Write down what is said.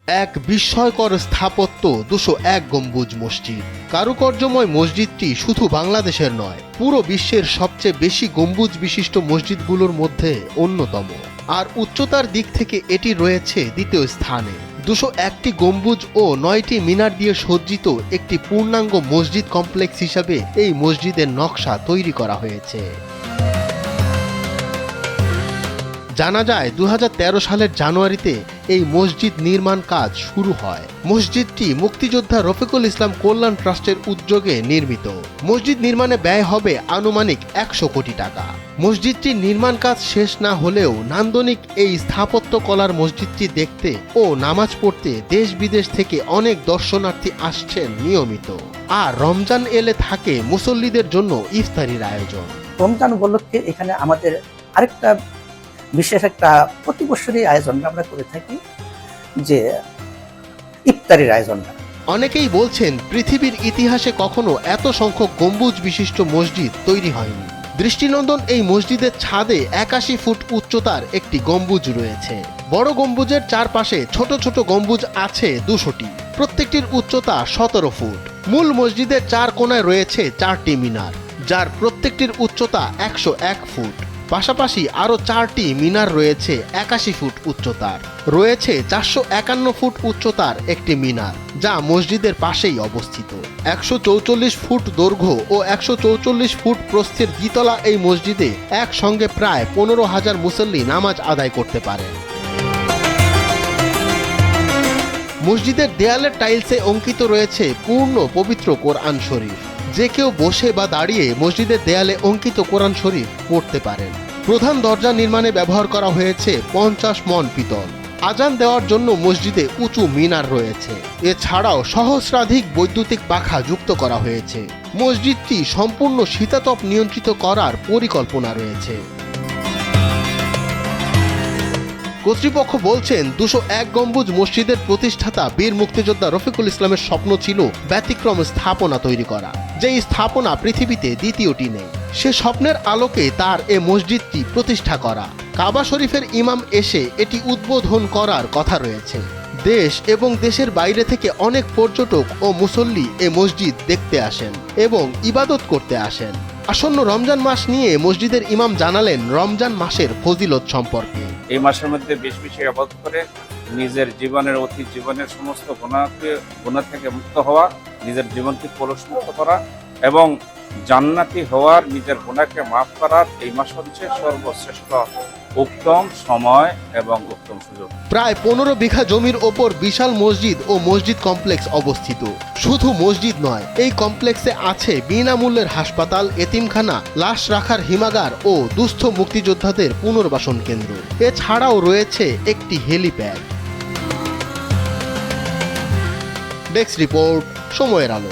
এক বিস্ময়কর স্থাপত্য 201 গম্বুজ মসজিদ। কারুকার্যময় মসজিদটি শুধু বাংলাদেশের নয়, পুরো বিশ্বের সবচেয়ে বেশি গম্বুজ বিশিষ্ট মসজিদগুলোর মধ্যে অন্যতম। আর উচ্চতার দিক থেকে এটি রয়েছে দ্বিতীয় স্থানে। 201টি গম্বুজ ও 9টি মিনার দিয়ে সজ্জিত একটি পূর্ণাঙ্গ মসজিদ কমপ্লেক্স হিসাবে এই মসজিদের নকশা তৈরি করা হয়েছে। জানা যায় 2013 সালের জানুয়ারিতে এই মসজিদ নির্মাণ কাজ শুরু হয়। মসজিদটি মুক্তিযোদ্ধা রফিকুল ইসলাম কল্যাণ ট্রাস্টের উদ্যোগে নির্মিত। মসজিদ নির্মাণে ব্যয় হবে আনুমানিক 100 কোটি টাকা। মসজিদটির নির্মাণ কাজ শেষ না হলেও নান্দনিক এই স্থাপত্য কলার মসজিদটি দেখতে ও নামাজ পড়তে দেশ বিদেশ থেকে অনেক দর্শনার্থী আসছেন নিয়মিত। আর রমজান এলে থাকে মুসল্লিদের জন্য ইফতারির আয়োজন। রমজান উপলক্ষে এখানে আমাদের আরেকটা বিশেষ একটা প্রতি বছরই আয়োজন আমরা করে থাকি, যে ইফতারির আয়োজনটা। অনেকেই বলছেন পৃথিবীর ইতিহাসে কখনো এত সংখ্যক গম্বুজ বিশিষ্ট মসজিদ তৈরি হয়নি। দৃষ্টিনন্দন এই মসজিদের ছাদে 81 ফুট উচ্চতার একটি গম্বুজ রয়েছে। বড় গম্বুজের চারপাশে ছোট ছোট গম্বুজ আছে 200টি, প্রত্যেকটির উচ্চতা 17 ফুট। মূল মসজিদের 4 কোণায় রয়েছে 4টি মিনার, যার প্রত্যেকটির উচ্চতা 101 ফুট। পাশাপাশি আরও 4টি মিনার রয়েছে 81 ফুট উচ্চতার। রয়েছে 451 ফুট উচ্চতার একটি মিনার, যা মসজিদের পাশেই অবস্থিত। 144 ফুট দৈর্ঘ্য ও 144 ফুট প্রস্থের দ্বিতলা এই মসজিদে একসঙ্গে প্রায় 15,000 মুসল্লি নামাজ আদায় করতে পারেন। মসজিদের দেয়ালের টাইলসে অঙ্কিত রয়েছে পূর্ণ পবিত্র কোরআন শরীফ। যে কেউ বসে বা দাঁড়িয়ে মসজিদের দেয়ালে অঙ্কিত কোরআন শরীফ পড়তে পারেন। প্রধান দরজা নির্মাণে ব্যবহার করা হয়েছে 50 মণ পিতল। আজান দেওয়ার জন্য মসজিদে উঁচু মিনার রয়েছে। এছাড়াও সহস্রাধিক বৈদ্যুতিক পাখা যুক্ত করা হয়েছে। মসজিদটি সম্পূর্ণ শীতাতপ নিয়ন্ত্রিত করার পরিকল্পনা রয়েছে। কর্তৃপক্ষ বলছেন 201 গম্বুজ মসজিদের প্রতিষ্ঠাতা বীর মুক্তিযোদ্ধা রফিকুল ইসলামের স্বপ্ন ছিল ব্যতিক্রম স্থাপনা তৈরি করা, যেই স্থাপনা পৃথিবীতে দ্বিতীয়টি নেই। সে স্বপ্নের আলোকে তার এ মসজিদটি প্রতিষ্ঠা করা। কাবা শরীফের ইমাম এসে এটি উদ্বোধন করার কথা রয়েছে। দেশ এবং দেশের বাইরে থেকে অনেক পর্যটক ও মুসল্লি এ মসজিদ দেখতে আসেন এবং ইবাদত করতে আসেন। আসন্ন রমজান মাস নিয়ে মসজিদের ইমাম জানালেন রমজান মাসের ফজিলত সম্পর্কে। এই মাসের মধ্যে বেশি বেশি ইবাদত করে নিজের জীবনের অতীত জীবনের সমস্ত গুনাহ থেকে মুক্ত হওয়া, নিজের জীবনকে কলুষমুক্ত করা এবং জান্নাতি হওয়ার, নিজের গুনাহকে মাফ করার এই মাস হচ্ছে সর্বশ্রেষ্ঠ উত্তম সময় এবং উত্তম সুযোগ। প্রায় 15 বিঘা জমির ওপর বিশাল মসজিদ ও মসজিদ কমপ্লেক্স অবস্থিত। শুধু মসজিদ নয়, এই কমপ্লেক্সে আছে বিনামূল্যের হাসপাতাল, এতিমখানা, লাশ রাখার হিমাগার ও দুস্থ মুক্তিযোদ্ধাদের পুনর্বাসন কেন্দ্র। এছাড়াও রয়েছে একটি হেলিপ্যাড। ডেস্ক রিপোর্ট, সময়ের আলো।